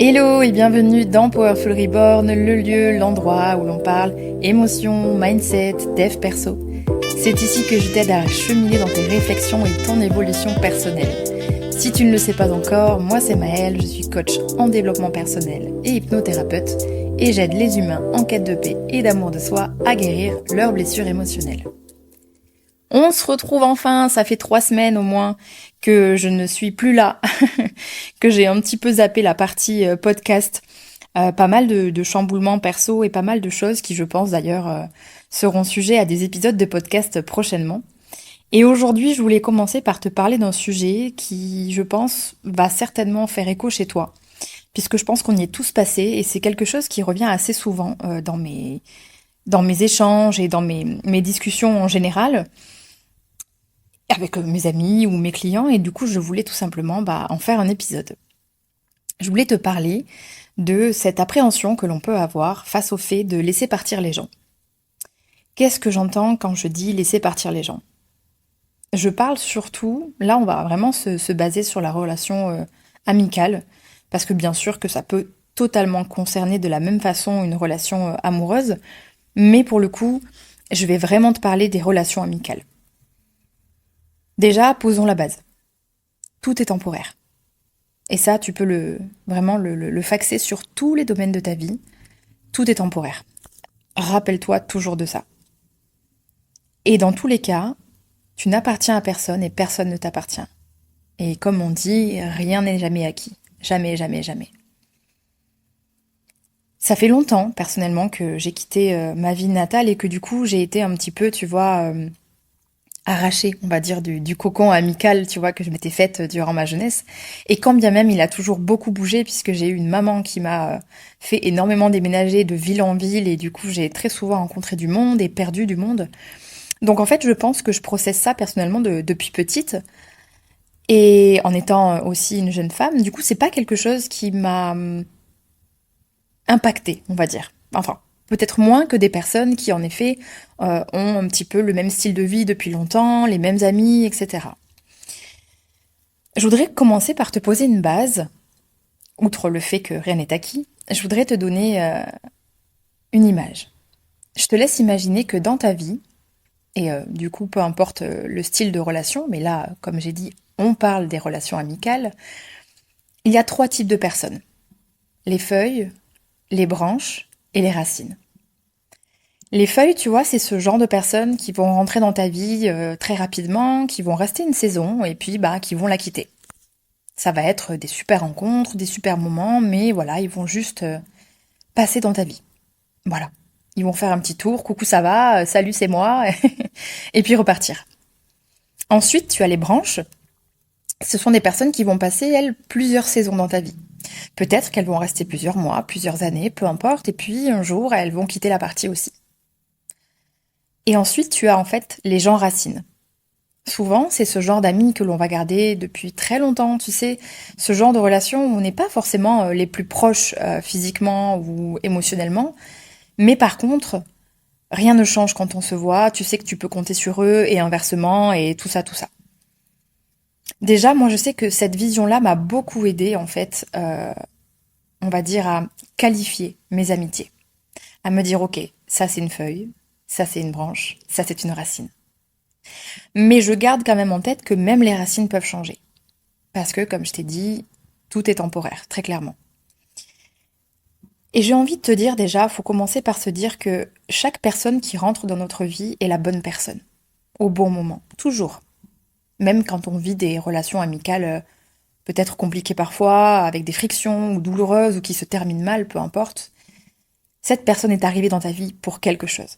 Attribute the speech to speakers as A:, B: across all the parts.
A: Hello et bienvenue dans Powerful Reborn, le lieu, l'endroit où l'on parle émotion, mindset, dev perso. C'est ici que je t'aide à cheminer dans tes réflexions et ton évolution personnelle. Si tu ne le sais pas encore, moi c'est Maëlle, je suis coach en développement personnel et hypnothérapeute et j'aide les humains en quête de paix et d'amour de soi à guérir leurs blessures émotionnelles. On se retrouve enfin, ça fait 3 semaines au moins que je ne suis plus là, que j'ai un petit peu zappé la partie podcast. Pas mal de chamboulements perso et pas mal de choses qui, je pense d'ailleurs, seront sujets à des épisodes de podcast prochainement. Et aujourd'hui, je voulais commencer par te parler d'un sujet qui, je pense, va certainement faire écho chez toi, puisque je pense qu'on y est tous passés et c'est quelque chose qui revient assez souvent dans mes échanges et dans mes discussions en général avec mes amis ou mes clients, et du coup je voulais tout simplement en faire un épisode. Je voulais te parler de cette appréhension que l'on peut avoir face au fait de laisser partir les gens. Qu'est-ce que j'entends quand je dis laisser partir les gens? Je parle surtout, là on va vraiment se baser sur la relation amicale, parce que bien sûr que ça peut totalement concerner de la même façon une relation amoureuse, mais pour le coup, je vais vraiment te parler des relations amicales. Déjà, posons la base. Tout est temporaire. Et ça, tu peux vraiment le faxer sur tous les domaines de ta vie. Tout est temporaire. Rappelle-toi toujours de ça. Et dans tous les cas, tu n'appartiens à personne et personne ne t'appartient. Et comme on dit, rien n'est jamais acquis. Jamais, jamais, jamais. Ça fait longtemps, personnellement, que j'ai quitté ma ville natale et que du coup, j'ai été un petit peu, tu vois, arrachée, on va dire, du cocon amical, tu vois, que je m'étais faite durant ma jeunesse. Et quand bien même il a toujours beaucoup bougé, puisque j'ai eu une maman qui m'a fait énormément déménager de ville en ville, et du coup j'ai très souvent rencontré du monde et perdu du monde. Donc en fait, je pense que je processe ça personnellement depuis petite, et en étant aussi une jeune femme, du coup c'est pas quelque chose qui m'a impactée, on va dire. Enfin, peut-être moins que des personnes qui, en effet, ont un petit peu le même style de vie depuis longtemps, les mêmes amis, etc. Je voudrais commencer par te poser une base, outre le fait que rien n'est acquis, je voudrais te donner une image. Je te laisse imaginer que dans ta vie, et du coup peu importe le style de relation, mais là, comme j'ai dit, on parle des relations amicales, il y a 3 types de personnes. Les feuilles, les branches et les racines. Les feuilles, tu vois, c'est ce genre de personnes qui vont rentrer dans ta vie très rapidement, qui vont rester une saison et puis qui vont la quitter. Ça va être des super rencontres, des super moments, mais voilà, ils vont juste passer dans ta vie. Voilà. Ils vont faire un petit tour, coucou ça va, salut c'est moi, et puis repartir. Ensuite, tu as les branches. Ce sont des personnes qui vont passer, elles, plusieurs saisons dans ta vie. Peut-être qu'elles vont rester plusieurs mois, plusieurs années, peu importe, et puis un jour, elles vont quitter la partie aussi. Et ensuite, tu as en fait les gens racines. Souvent, c'est ce genre d'amis que l'on va garder depuis très longtemps, tu sais, ce genre de relation où on n'est pas forcément les plus proches physiquement ou émotionnellement, mais par contre, rien ne change quand on se voit, tu sais que tu peux compter sur eux et inversement et tout ça, tout ça. Déjà, moi je sais que cette vision-là m'a beaucoup aidée en fait, on va dire à qualifier mes amitiés, à me dire ok, ça c'est une feuille, ça c'est une branche, ça c'est une racine. Mais je garde quand même en tête que même les racines peuvent changer. Parce que, comme je t'ai dit, tout est temporaire, très clairement. Et j'ai envie de te dire déjà, faut commencer par se dire que chaque personne qui rentre dans notre vie est la bonne personne. Au bon moment. Toujours. Même quand on vit des relations amicales peut-être compliquées parfois, avec des frictions ou douloureuses ou qui se terminent mal, peu importe. Cette personne est arrivée dans ta vie pour quelque chose.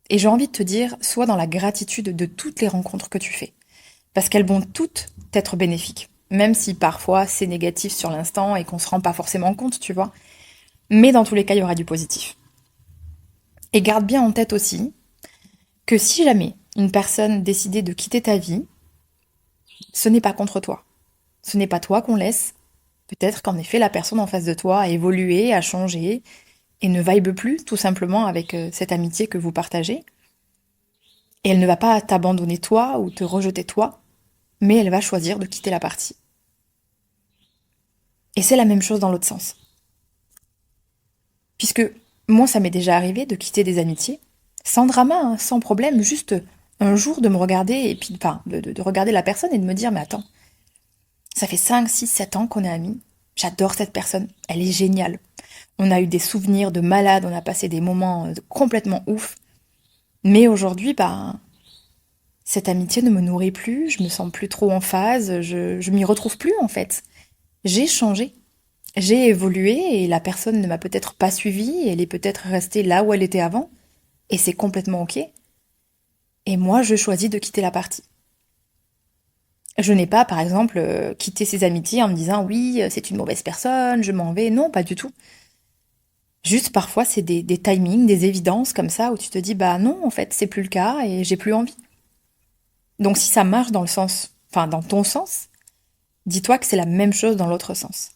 A: Et j'ai envie de te dire, sois dans la gratitude de toutes les rencontres que tu fais. Parce qu'elles vont toutes être bénéfiques. Même si parfois c'est négatif sur l'instant et qu'on se rend pas forcément compte, tu vois. Mais dans tous les cas, il y aura du positif. Et garde bien en tête aussi que si jamais une personne décidait de quitter ta vie, ce n'est pas contre toi. Ce n'est pas toi qu'on laisse. Peut-être qu'en effet, la personne en face de toi a évolué, a changé, et ne vibe plus, tout simplement, avec cette amitié que vous partagez. Et elle ne va pas t'abandonner toi ou te rejeter toi, mais elle va choisir de quitter la partie. Et c'est la même chose dans l'autre sens. Puisque moi, ça m'est déjà arrivé de quitter des amitiés, sans drama, hein, sans problème, juste un jour de me regarder, et puis, enfin, de regarder la personne et de me dire, mais attends, ça fait 5, 6, 7 ans qu'on est amis, j'adore cette personne, elle est géniale. On a eu des souvenirs de malades, on a passé des moments complètement ouf, mais aujourd'hui, bah, cette amitié ne me nourrit plus, je me sens plus trop en phase, je m'y retrouve plus en fait. J'ai changé. J'ai évolué et la personne ne m'a peut-être pas suivie, elle est peut-être restée là où elle était avant, et c'est complètement ok. Et moi, je choisis de quitter la partie. Je n'ai pas, par exemple, quitté ces amitiés en me disant oui, c'est une mauvaise personne, je m'en vais. Non, pas du tout. Juste parfois, c'est des timings, des évidences comme ça où tu te dis bah non, en fait, c'est plus le cas et j'ai plus envie. Donc si ça marche dans le sens, enfin dans ton sens, dis-toi que c'est la même chose dans l'autre sens.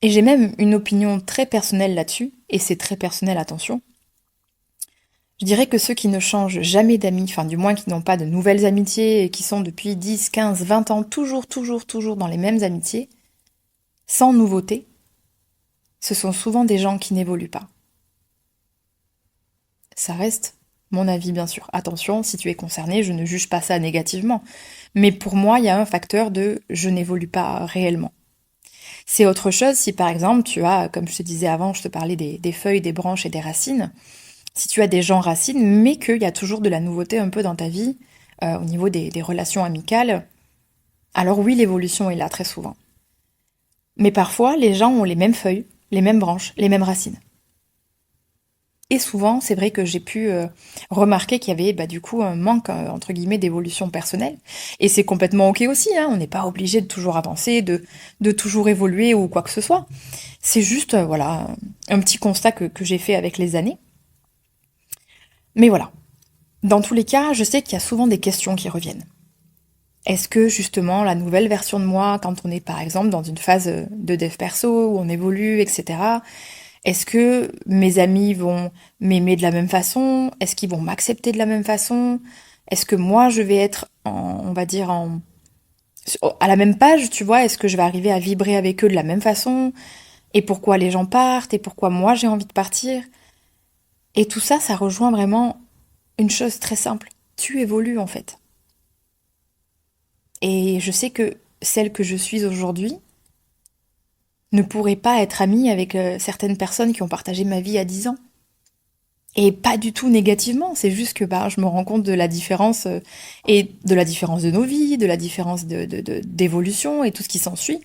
A: Et j'ai même une opinion très personnelle là-dessus, et c'est très personnel, attention. Je dirais que ceux qui ne changent jamais d'amis, enfin du moins qui n'ont pas de nouvelles amitiés et qui sont depuis 10, 15, 20 ans toujours dans les mêmes amitiés, sans nouveauté, ce sont souvent des gens qui n'évoluent pas. Ça reste mon avis bien sûr. Attention, si tu es concerné, je ne juge pas ça négativement. Mais pour moi, il y a un facteur de je n'évolue pas réellement. C'est autre chose si par exemple tu as, comme je te disais avant, je te parlais des feuilles, des branches et des racines. Si tu as des gens racines, mais qu'il y a toujours de la nouveauté un peu dans ta vie, au niveau des relations amicales, alors oui, l'évolution est là très souvent. Mais parfois, les gens ont les mêmes feuilles, les mêmes branches, les mêmes racines. Et souvent, c'est vrai que j'ai pu remarquer qu'il y avait bah, du coup un manque, entre guillemets, d'évolution personnelle. Et c'est complètement ok aussi, hein, on n'est pas obligé de toujours avancer, de toujours évoluer ou quoi que ce soit. C'est juste, voilà, un petit constat que j'ai fait avec les années. Mais voilà, dans tous les cas, je sais qu'il y a souvent des questions qui reviennent. Est-ce que justement la nouvelle version de moi, quand on est par exemple dans une phase de dev perso, où on évolue, etc., est-ce que mes amis vont m'aimer de la même façon? Est-ce qu'ils vont m'accepter de la même façon? Est-ce que moi je vais être on va dire à la même page, tu vois? Est-ce que je vais arriver à vibrer avec eux de la même façon? Et pourquoi les gens partent? Et pourquoi moi j'ai envie de partir? Et tout ça, ça rejoint vraiment une chose très simple. Tu évolues en fait. Et je sais que celle que je suis aujourd'hui ne pourrait pas être amie avec certaines personnes qui ont partagé ma vie à 10 ans. Et pas du tout négativement, c'est juste que bah, je me rends compte de la différence et de la différence de nos vies, de la différence d'évolution et tout ce qui s'ensuit.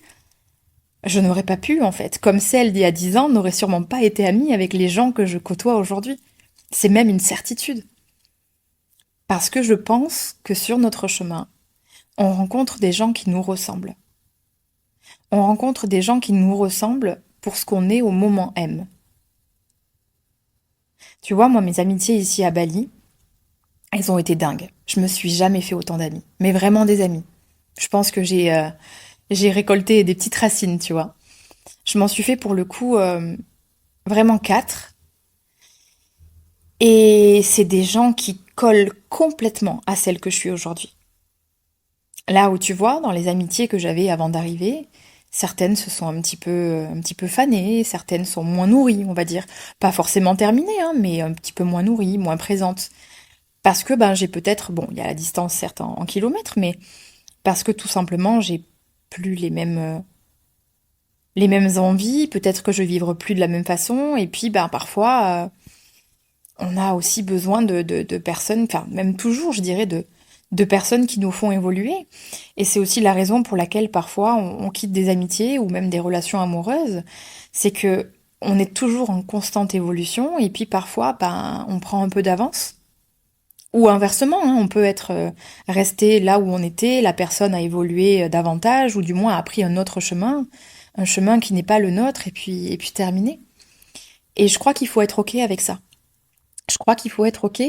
A: Je n'aurais pas pu, en fait, comme celle d'il y a 10 ans n'aurait sûrement pas été amie avec les gens que je côtoie aujourd'hui. C'est même une certitude. Parce que je pense que sur notre chemin, on rencontre des gens qui nous ressemblent. On rencontre des gens qui nous ressemblent pour ce qu'on est au moment M. Tu vois, moi, mes amitiés ici à Bali, elles ont été dingues. Je me suis jamais fait autant d'amis. Mais vraiment des amis. Je pense que j'ai récolté des petites racines, tu vois. Je m'en suis fait pour le coup vraiment 4. Et c'est des gens qui collent complètement à celle que je suis aujourd'hui. Là où tu vois, dans les amitiés que j'avais avant d'arriver, certaines se sont un petit peu fanées, certaines sont moins nourries, on va dire. Pas forcément terminées, hein, mais un petit peu moins nourries, moins présentes. Parce que ben j'ai peut-être, bon, il y a la distance certes en kilomètres, mais parce que tout simplement j'ai plus les mêmes envies, peut-être que je vivre plus de la même façon, et puis ben parfois on a aussi besoin de personnes, enfin même toujours je dirais de personnes qui nous font évoluer. Et c'est aussi la raison pour laquelle parfois on quitte des amitiés ou même des relations amoureuses, c'est que on est toujours en constante évolution et puis parfois ben on prend un peu d'avance. Ou inversement, hein, on peut être resté là où on était, la personne a évolué davantage, ou du moins a pris un autre chemin, un chemin qui n'est pas le nôtre, et puis terminé. Et je crois qu'il faut être ok avec ça. Je crois qu'il faut être ok,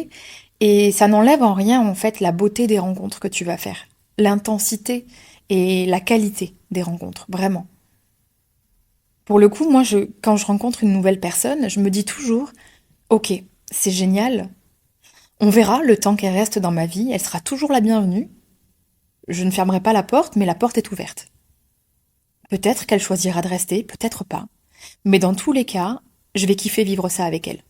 A: et ça n'enlève en rien en fait la beauté des rencontres que tu vas faire, l'intensité et la qualité des rencontres, vraiment. Pour le coup, moi, quand je rencontre une nouvelle personne, je me dis toujours, ok, c'est génial, on verra le temps qu'elle reste dans ma vie, elle sera toujours la bienvenue. Je ne fermerai pas la porte, mais la porte est ouverte. Peut-être qu'elle choisira de rester, peut-être pas. Mais dans tous les cas, je vais kiffer vivre ça avec elle.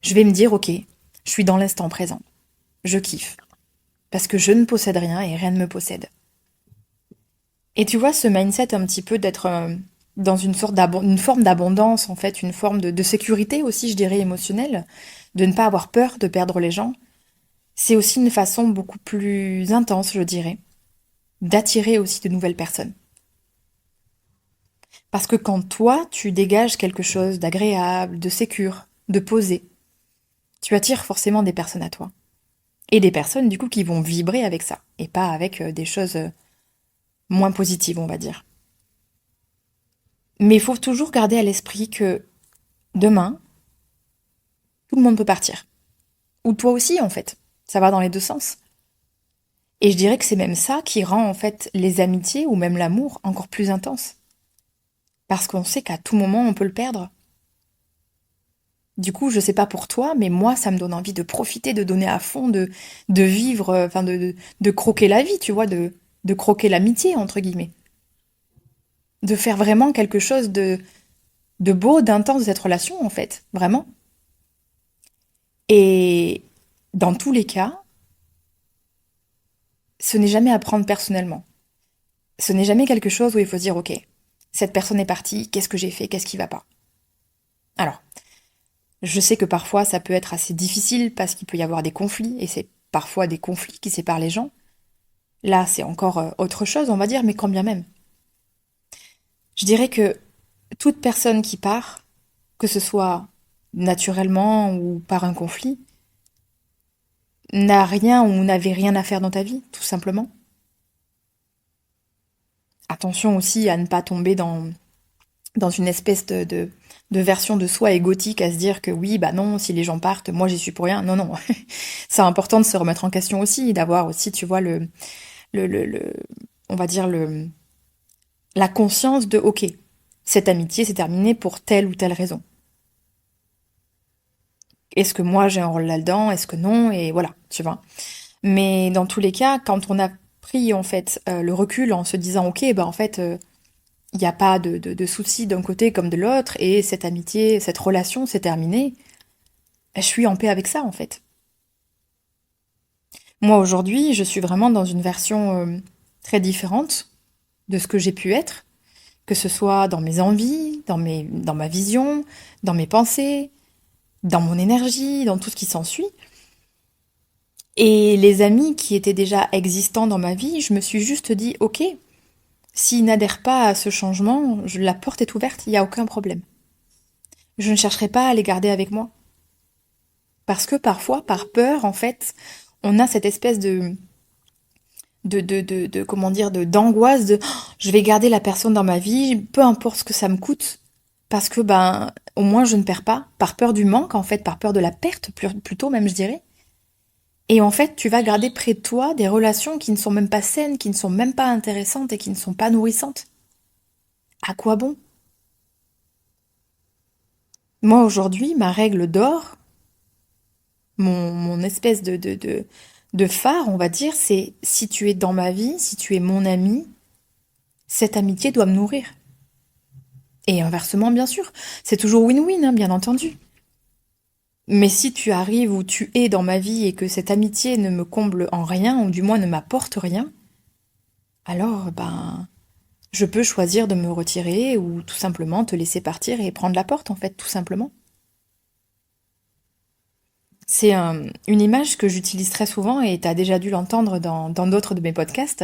A: Je vais me dire, ok, je suis dans l'instant présent. Je kiffe. Parce que je ne possède rien et rien ne me possède. Et tu vois, ce mindset un petit peu d'être dans une forme d'abondance, en fait, une forme de sécurité aussi, je dirais, émotionnelle, de ne pas avoir peur de perdre les gens, c'est aussi une façon beaucoup plus intense, je dirais, d'attirer aussi de nouvelles personnes. Parce que quand toi, tu dégages quelque chose d'agréable, de sécure, de posé, tu attires forcément des personnes à toi. Et des personnes, du coup, qui vont vibrer avec ça, et pas avec des choses moins positives, on va dire. Mais il faut toujours garder à l'esprit que demain, tout le monde peut partir. Ou toi aussi, en fait. Ça va dans les deux sens. Et je dirais que c'est même ça qui rend, en fait, les amitiés ou même l'amour encore plus intense. Parce qu'on sait qu'à tout moment, on peut le perdre. Du coup, je sais pas pour toi, mais moi, ça me donne envie de profiter, de donner à fond, de vivre, enfin, de croquer la vie, tu vois, de croquer l'amitié, entre guillemets. De faire vraiment quelque chose de beau, d'intense de cette relation, en fait. Vraiment. Et dans tous les cas, ce n'est jamais à prendre personnellement. Ce n'est jamais quelque chose où il faut se dire, ok, cette personne est partie, qu'est-ce que j'ai fait, qu'est-ce qui va pas. Alors, je sais que parfois ça peut être assez difficile parce qu'il peut y avoir des conflits, et c'est parfois des conflits qui séparent les gens. Là, c'est encore autre chose, on va dire, mais quand bien même. Je dirais que toute personne qui part, que ce soit naturellement ou par un conflit, n'a rien ou n'avait rien à faire dans ta vie, tout simplement. Attention aussi à ne pas tomber dans une espèce de version de soi égotique à se dire que oui, bah non, si les gens partent, moi j'y suis pour rien. Non, non. C'est important de se remettre en question aussi, d'avoir aussi, tu vois, le, on va dire la conscience de, ok, cette amitié s'est terminée pour telle ou telle raison. Est-ce que moi j'ai un rôle là-dedans? Est-ce que non? Et voilà, tu vois. Mais dans tous les cas, quand on a pris en fait le recul en se disant, ok, bah en fait, il n'y a pas de soucis d'un côté comme de l'autre, et cette amitié, cette relation s'est terminée, je suis en paix avec ça en fait. Moi aujourd'hui, je suis vraiment dans une version très différente de ce que j'ai pu être, que ce soit dans mes envies, dans ma vision, dans mes pensées, dans mon énergie, dans tout ce qui s'ensuit. Et les amis qui étaient déjà existants dans ma vie, je me suis juste dit, ok, s'ils n'adhèrent pas à ce changement, la porte est ouverte, il n'y a aucun problème. Je ne chercherai pas à les garder avec moi. Parce que parfois, par peur, en fait, on a cette espèce comment dire, d'angoisse de, oh, je vais garder la personne dans ma vie, peu importe ce que ça me coûte. Parce que, ben, au moins, je ne perds pas. Par peur du manque, en fait, par peur de la perte, plutôt même, je dirais. Et en fait, tu vas garder près de toi des relations qui ne sont même pas saines, qui ne sont même pas intéressantes et qui ne sont pas nourrissantes. À quoi bon? Moi, aujourd'hui, ma règle d'or, mon espèce de phare, on va dire, c'est si tu es dans ma vie, si tu es mon ami, cette amitié doit me nourrir. Et inversement, bien sûr. C'est toujours win-win, hein, bien entendu. Mais si tu arrives où tu es dans ma vie et que cette amitié ne me comble en rien, ou du moins ne m'apporte rien, alors, ben, je peux choisir de me retirer ou tout simplement te laisser partir et prendre la porte, en fait, tout simplement. C'est une image que j'utilise très souvent et tu as déjà dû l'entendre dans d'autres de mes podcasts.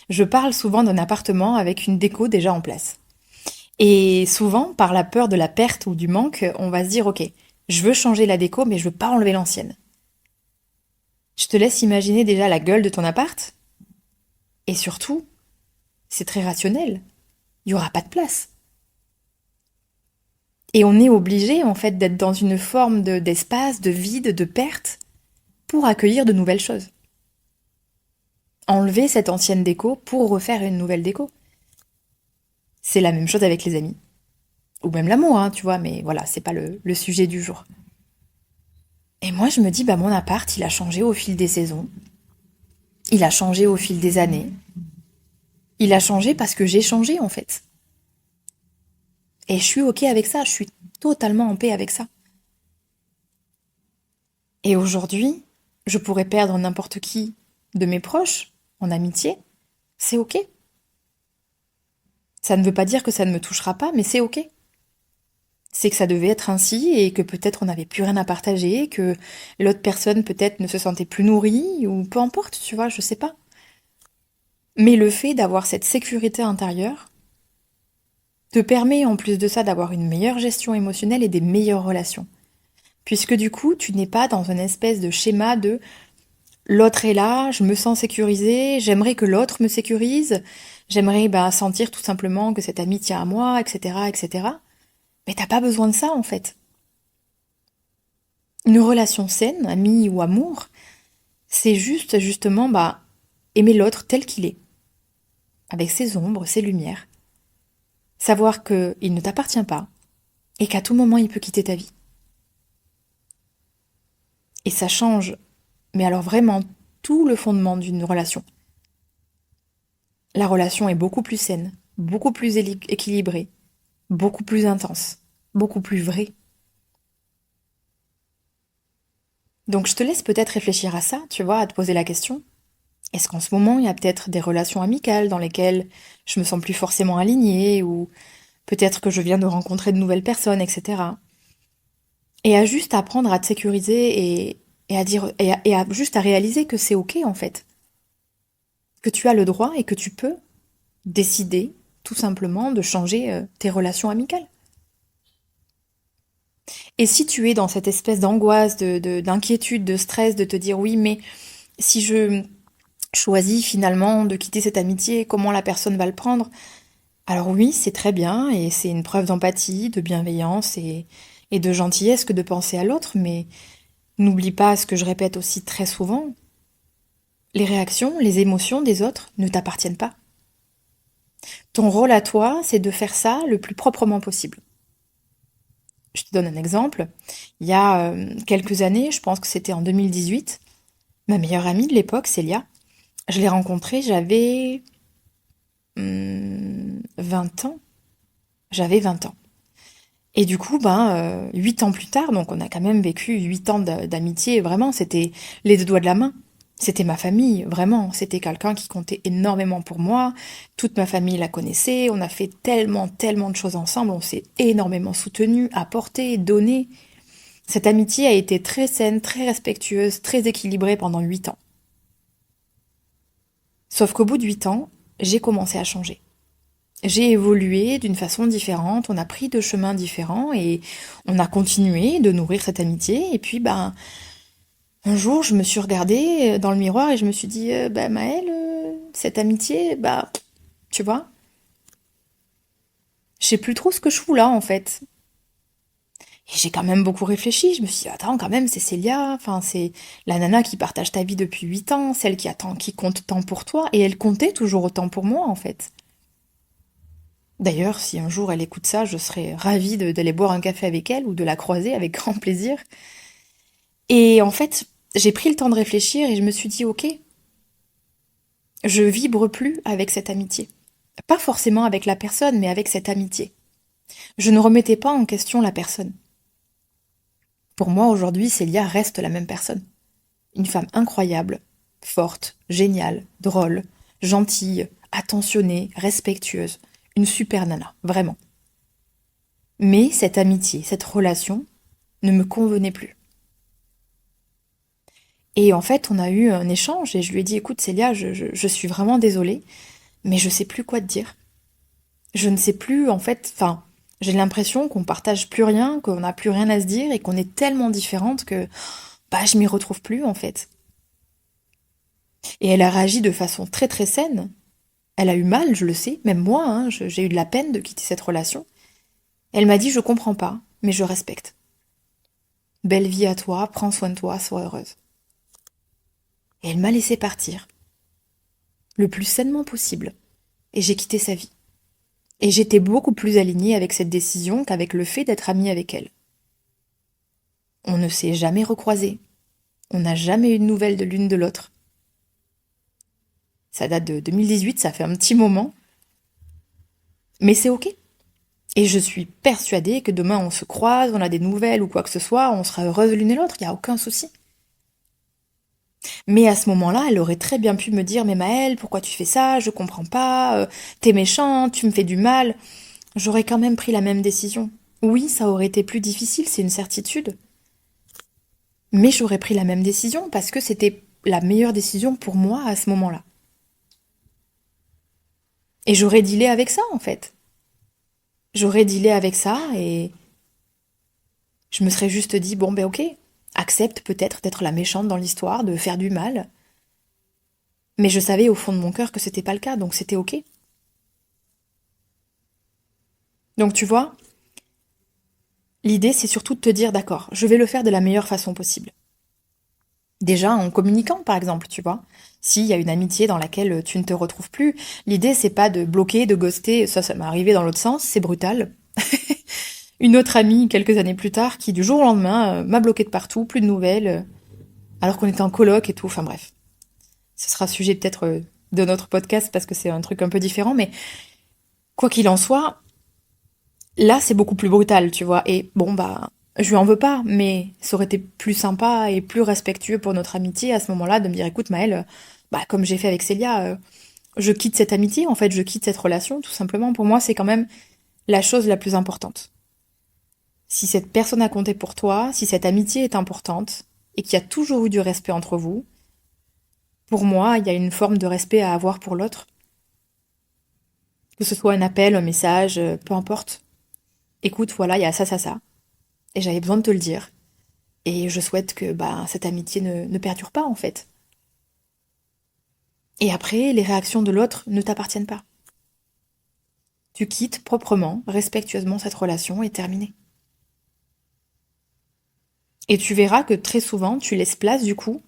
A: Je parle souvent d'un appartement avec une déco déjà en place. Et souvent, par la peur de la perte ou du manque, on va se dire, ok, je veux changer la déco, mais je veux pas enlever l'ancienne. Je te laisse imaginer déjà la gueule de ton appart. Et surtout, c'est très rationnel. Il y aura pas de place. Et on est obligé, en fait, d'être dans une forme d'espace, de vide, de perte, pour accueillir de nouvelles choses. Enlever cette ancienne déco pour refaire une nouvelle déco. C'est la même chose avec les amis. Ou même l'amour, hein, tu vois, mais voilà, c'est pas le sujet du jour. Et moi, je me dis, bah, mon appart, il a changé au fil des saisons. Il a changé au fil des années. Il a changé parce que j'ai changé en fait. Et je suis ok avec ça, je suis totalement en paix avec ça. Et aujourd'hui, je pourrais perdre n'importe qui de mes proches en amitié, c'est ok. Ça ne veut pas dire que ça ne me touchera pas, mais c'est ok. C'est que ça devait être ainsi et que peut-être on n'avait plus rien à partager, que l'autre personne peut-être ne se sentait plus nourrie ou peu importe, tu vois, je sais pas. Mais le fait d'avoir cette sécurité intérieure te permet en plus de ça d'avoir une meilleure gestion émotionnelle et des meilleures relations. Puisque du coup, tu n'es pas dans une espèce de schéma de l'autre est là, je me sens sécurisée, j'aimerais que l'autre me sécurise, j'aimerais sentir tout simplement que cet ami tient à moi, etc., etc. Mais t'as pas besoin de ça en fait. Une relation saine, amie ou amour, c'est juste justement aimer l'autre tel qu'il est, avec ses ombres, ses lumières. Savoir qu'il ne t'appartient pas et qu'à tout moment il peut quitter ta vie. Et ça change, mais alors vraiment tout le fondement d'une relation. La relation est beaucoup plus saine, beaucoup plus équilibrée, beaucoup plus intense, beaucoup plus vraie. Donc je te laisse peut-être réfléchir à ça, tu vois, à te poser la question. Est-ce qu'en ce moment, il y a peut-être des relations amicales dans lesquelles je me sens plus forcément alignée, ou peut-être que je viens de rencontrer de nouvelles personnes, etc. Et à juste apprendre à te sécuriser et à dire et à juste à réaliser que c'est ok en fait, que tu as le droit et que tu peux décider tout simplement de changer tes relations amicales. Et si tu es dans cette espèce d'angoisse, d'inquiétude, de stress, de te dire oui, mais si je choisis finalement de quitter cette amitié, comment la personne va le prendre? Alors oui, c'est très bien et c'est une preuve d'empathie, de bienveillance et de gentillesse que de penser à l'autre, mais n'oublie pas ce que je répète aussi très souvent, les réactions, les émotions des autres ne t'appartiennent pas. Ton rôle à toi, c'est de faire ça le plus proprement possible. Je te donne un exemple. Il y a quelques années, je pense que c'était en 2018, ma meilleure amie de l'époque, Célia, je l'ai rencontrée, j'avais 20 ans. J'avais 20 ans. Et du coup, 8 ans plus tard, donc on a quand même vécu 8 ans d'amitié, vraiment, c'était les deux doigts de la main. C'était ma famille, vraiment. C'était quelqu'un qui comptait énormément pour moi. Toute ma famille la connaissait. On a fait tellement, tellement de choses ensemble. On s'est énormément soutenus, apporté, donné. Cette amitié a été très saine, très respectueuse, très équilibrée pendant 8 ans. Sauf qu'au bout de 8 ans, j'ai commencé à changer. J'ai évolué d'une façon différente, on a pris deux chemins différents et on a continué de nourrir cette amitié. Et puis, un jour, je me suis regardée dans le miroir et je me suis dit, Maëlle, cette amitié, tu vois, je sais plus trop ce que je fous là, en fait. Et j'ai quand même beaucoup réfléchi. Je me suis dit, attends, quand même, c'est Célia. Enfin, c'est la nana qui partage ta vie depuis 8 ans, celle qui compte tant pour toi. Et elle comptait toujours autant pour moi, en fait. D'ailleurs, si un jour elle écoute ça, je serais ravie d'aller boire un café avec elle ou de la croiser avec grand plaisir. Et en fait, j'ai pris le temps de réfléchir et je me suis dit, ok, je vibre plus avec cette amitié. Pas forcément avec la personne, mais avec cette amitié. Je ne remettais pas en question la personne. Pour moi, aujourd'hui, Célia reste la même personne. Une femme incroyable, forte, géniale, drôle, gentille, attentionnée, respectueuse. Une super nana, vraiment. Mais cette amitié, cette relation, ne me convenait plus. Et en fait, on a eu un échange et je lui ai dit, écoute Célia, je suis vraiment désolée, mais je sais plus quoi te dire. Je ne sais plus, en fait, enfin, j'ai l'impression qu'on partage plus rien, qu'on n'a plus rien à se dire et qu'on est tellement différentes que, je m'y retrouve plus, en fait. Et elle a réagi de façon très très saine. Elle a eu mal, je le sais, même moi, hein, j'ai eu de la peine de quitter cette relation. Elle m'a dit, je comprends pas, mais je respecte. Belle vie à toi, prends soin de toi, sois heureuse. Et elle m'a laissé partir, le plus sainement possible. Et j'ai quitté sa vie. Et j'étais beaucoup plus alignée avec cette décision qu'avec le fait d'être amie avec elle. On ne s'est jamais recroisés. On n'a jamais eu de nouvelles de l'une de l'autre. Ça date de 2018, ça fait un petit moment. Mais c'est ok. Et je suis persuadée que demain on se croise, on a des nouvelles ou quoi que ce soit, on sera heureuses l'une et l'autre, il n'y a aucun souci. Mais à ce moment-là, elle aurait très bien pu me dire, mais Maëlle, pourquoi tu fais ça? Je comprends pas, t'es méchante, tu me fais du mal. J'aurais quand même pris la même décision. Oui, ça aurait été plus difficile, c'est une certitude. Mais j'aurais pris la même décision parce que c'était la meilleure décision pour moi à ce moment-là. Et j'aurais dealé avec ça, en fait. J'aurais dealé avec ça et je me serais juste dit, bon ben ok, accepte peut-être d'être la méchante dans l'histoire, de faire du mal. Mais je savais au fond de mon cœur que c'était pas le cas, donc c'était ok. Donc tu vois, l'idée c'est surtout de te dire, d'accord, je vais le faire de la meilleure façon possible. Déjà en communiquant, par exemple, tu vois. S'il y a une amitié dans laquelle tu ne te retrouves plus, l'idée c'est pas de bloquer, de ghoster, ça m'est arrivé dans l'autre sens, c'est brutal. Une autre amie, quelques années plus tard, qui du jour au lendemain m'a bloqué de partout, plus de nouvelles, alors qu'on était en coloc et tout, enfin bref. Ce sera sujet peut-être de notre podcast parce que c'est un truc un peu différent, mais quoi qu'il en soit, là c'est beaucoup plus brutal, tu vois. Et bon, bah, je lui en veux pas, mais ça aurait été plus sympa et plus respectueux pour notre amitié à ce moment-là de me dire, écoute Maëlle, bah, comme j'ai fait avec Célia, je quitte cette amitié, en fait, je quitte cette relation, tout simplement. Pour moi, c'est quand même la chose la plus importante. Si cette personne a compté pour toi, si cette amitié est importante et qu'il y a toujours eu du respect entre vous, pour moi, il y a une forme de respect à avoir pour l'autre. Que ce soit un appel, un message, peu importe. Écoute, voilà, il y a ça, ça, ça. Et j'avais besoin de te le dire. Et je souhaite que bah, cette amitié ne perdure pas, en fait. Et après, les réactions de l'autre ne t'appartiennent pas. Tu quittes proprement, respectueusement cette relation et terminé. Et tu verras que très souvent, tu laisses place, du coup,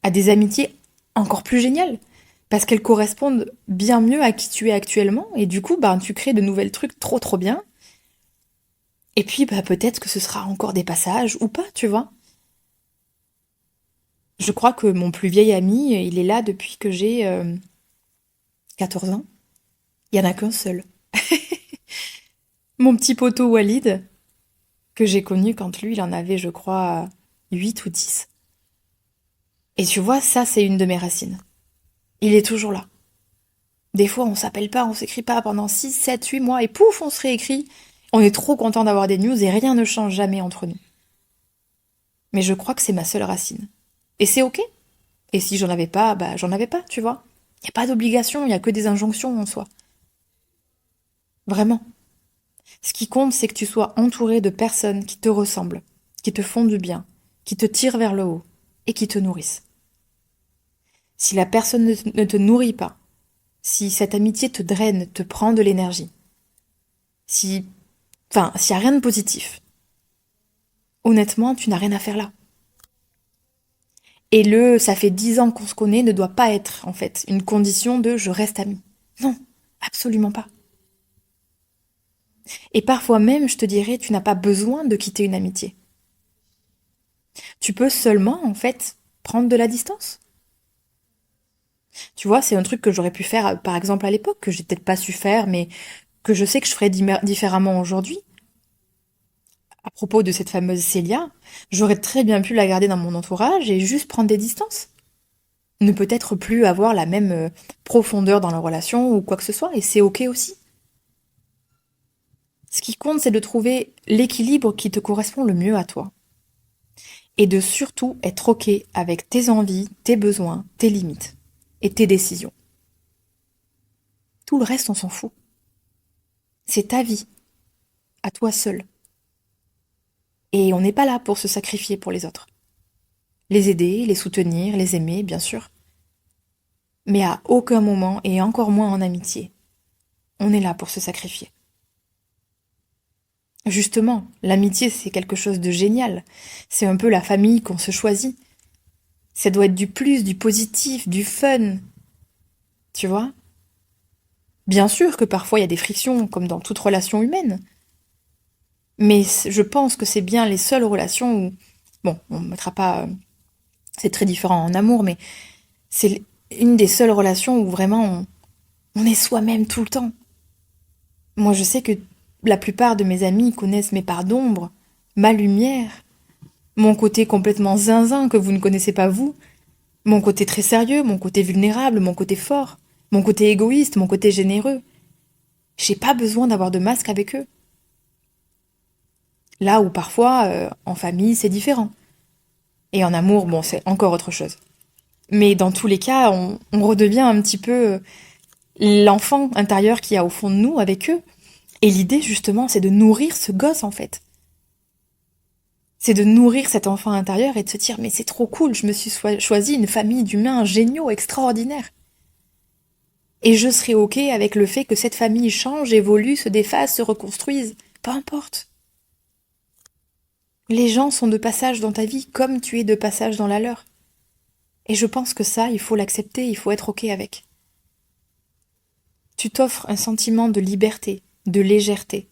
A: à des amitiés encore plus géniales. Parce qu'elles correspondent bien mieux à qui tu es actuellement. Et du coup, bah, tu crées de nouvelles trucs trop trop bien. Et puis, bah, peut-être que ce sera encore des passages ou pas, tu vois. Je crois que mon plus vieil ami, il est là depuis que j'ai 14 ans. Il y en a qu'un seul. Mon petit poteau Walid, que j'ai connu quand lui, il en avait, je crois, 8 ou 10. Et tu vois, ça, c'est une de mes racines. Il est toujours là. Des fois, on s'appelle pas, on s'écrit pas pendant 6, 7, 8 mois, et pouf, on se réécrit. On est trop content d'avoir des news et rien ne change jamais entre nous. Mais je crois que c'est ma seule racine. Et c'est ok. Et si j'en avais pas, bah j'en avais pas, tu vois. Y a pas d'obligation, y a que des injonctions en soi. Vraiment. Ce qui compte, c'est que tu sois entouré de personnes qui te ressemblent, qui te font du bien, qui te tirent vers le haut et qui te nourrissent. Si la personne ne te nourrit pas, si cette amitié te draine, te prend de l'énergie, si, enfin, s'il y a rien de positif, honnêtement, tu n'as rien à faire là. Et ça fait 10 ans qu'on se connaît ne doit pas être, en fait, une condition de je reste ami. Non, absolument pas. Et parfois même, je te dirais, tu n'as pas besoin de quitter une amitié. Tu peux seulement, en fait, prendre de la distance. Tu vois, c'est un truc que j'aurais pu faire, par exemple, à l'époque, que j'ai peut-être pas su faire, mais que je sais que je ferais différemment aujourd'hui. À propos de cette fameuse Célia, j'aurais très bien pu la garder dans mon entourage et juste prendre des distances. Ne peut-être plus avoir la même profondeur dans la relation ou quoi que ce soit, et c'est ok aussi. Ce qui compte, c'est de trouver l'équilibre qui te correspond le mieux à toi. Et de surtout être ok avec tes envies, tes besoins, tes limites et tes décisions. Tout le reste, on s'en fout. C'est ta vie, à toi seul. Et on n'est pas là pour se sacrifier pour les autres. Les aider, les soutenir, les aimer, bien sûr. Mais à aucun moment, et encore moins en amitié, on est là pour se sacrifier. Justement, l'amitié, c'est quelque chose de génial. C'est un peu la famille qu'on se choisit. Ça doit être du plus, du positif, du fun. Tu vois? Bien sûr que parfois il y a des frictions, comme dans toute relation humaine. Mais je pense que c'est bien les seules relations où, bon, on ne mettra pas, c'est très différent en amour, mais c'est une des seules relations où vraiment on est soi-même tout le temps. Moi, je sais que la plupart de mes amis connaissent mes parts d'ombre, ma lumière, mon côté complètement zinzin que vous ne connaissez pas vous, mon côté très sérieux, mon côté vulnérable, mon côté fort, mon côté égoïste, mon côté généreux. J'ai pas besoin d'avoir de masque avec eux. Là où parfois, en famille, c'est différent. Et en amour, bon, c'est encore autre chose. Mais dans tous les cas, on redevient un petit peu l'enfant intérieur qu'il y a au fond de nous avec eux. Et l'idée, justement, c'est de nourrir ce gosse, en fait. C'est de nourrir cet enfant intérieur et de se dire, mais c'est trop cool, je me suis choisi une famille d'humains géniaux, extraordinaires. Et je serai OK avec le fait que cette famille change, évolue, se défasse, se reconstruise. Peu importe. Les gens sont de passage dans ta vie comme tu es de passage dans la leur. Et je pense que ça, il faut l'accepter, il faut être OK avec. Tu t'offres un sentiment de liberté, de légèreté.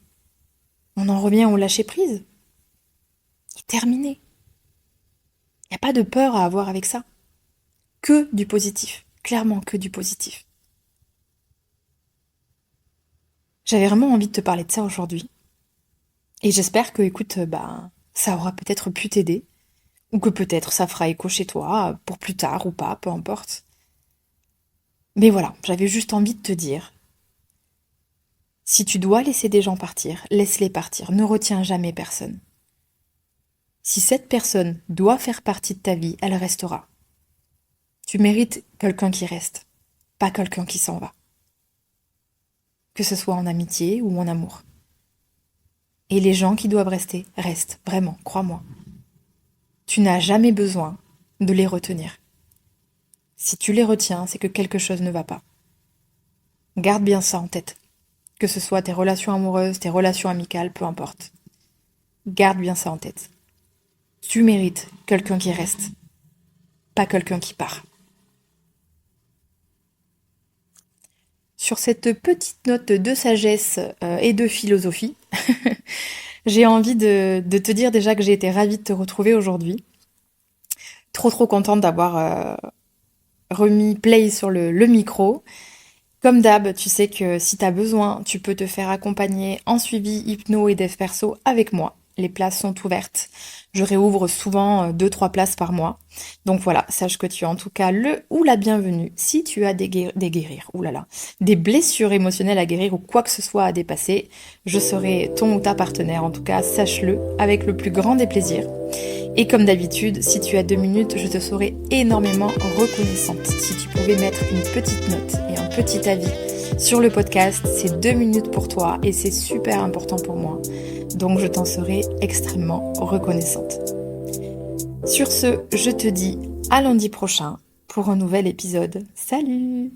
A: On en revient au lâcher-prise. Et terminé. Il n'y a pas de peur à avoir avec ça. Que du positif. Clairement que du positif. J'avais vraiment envie de te parler de ça aujourd'hui. Et j'espère que, écoute, ça aura peut-être pu t'aider. Ou que peut-être ça fera écho chez toi, pour plus tard ou pas, peu importe. Mais voilà, j'avais juste envie de te dire, si tu dois laisser des gens partir, laisse-les partir, ne retiens jamais personne. Si cette personne doit faire partie de ta vie, elle restera. Tu mérites quelqu'un qui reste, pas quelqu'un qui s'en va. Que ce soit en amitié ou en amour. Et les gens qui doivent rester, restent, vraiment, crois-moi. Tu n'as jamais besoin de les retenir. Si tu les retiens, c'est que quelque chose ne va pas. Garde bien ça en tête. Que ce soit tes relations amoureuses, tes relations amicales, peu importe. Garde bien ça en tête. Tu mérites quelqu'un qui reste, pas quelqu'un qui part. Sur cette petite note de sagesse et de philosophie, j'ai envie de te dire déjà que j'ai été ravie de te retrouver aujourd'hui. Trop contente d'avoir remis play sur le micro. Comme d'hab, tu sais que si tu as besoin, tu peux te faire accompagner en suivi hypno et dev perso avec moi. Les places sont ouvertes. Je réouvre souvent 2-3 places par mois. Donc voilà, sache que tu es en tout cas le ou la bienvenue si tu as des blessures émotionnelles à guérir ou quoi que ce soit à dépasser. Je serai ton ou ta partenaire, en tout cas, sache-le, avec le plus grand des plaisirs. Et comme d'habitude, si tu as 2 minutes, je te serai énormément reconnaissante. Si tu pouvais mettre une petite note et un petit avis sur le podcast, c'est 2 minutes pour toi et c'est super important pour moi. Donc je t'en serai extrêmement reconnaissante. Sur ce, je te dis à lundi prochain pour un nouvel épisode. Salut!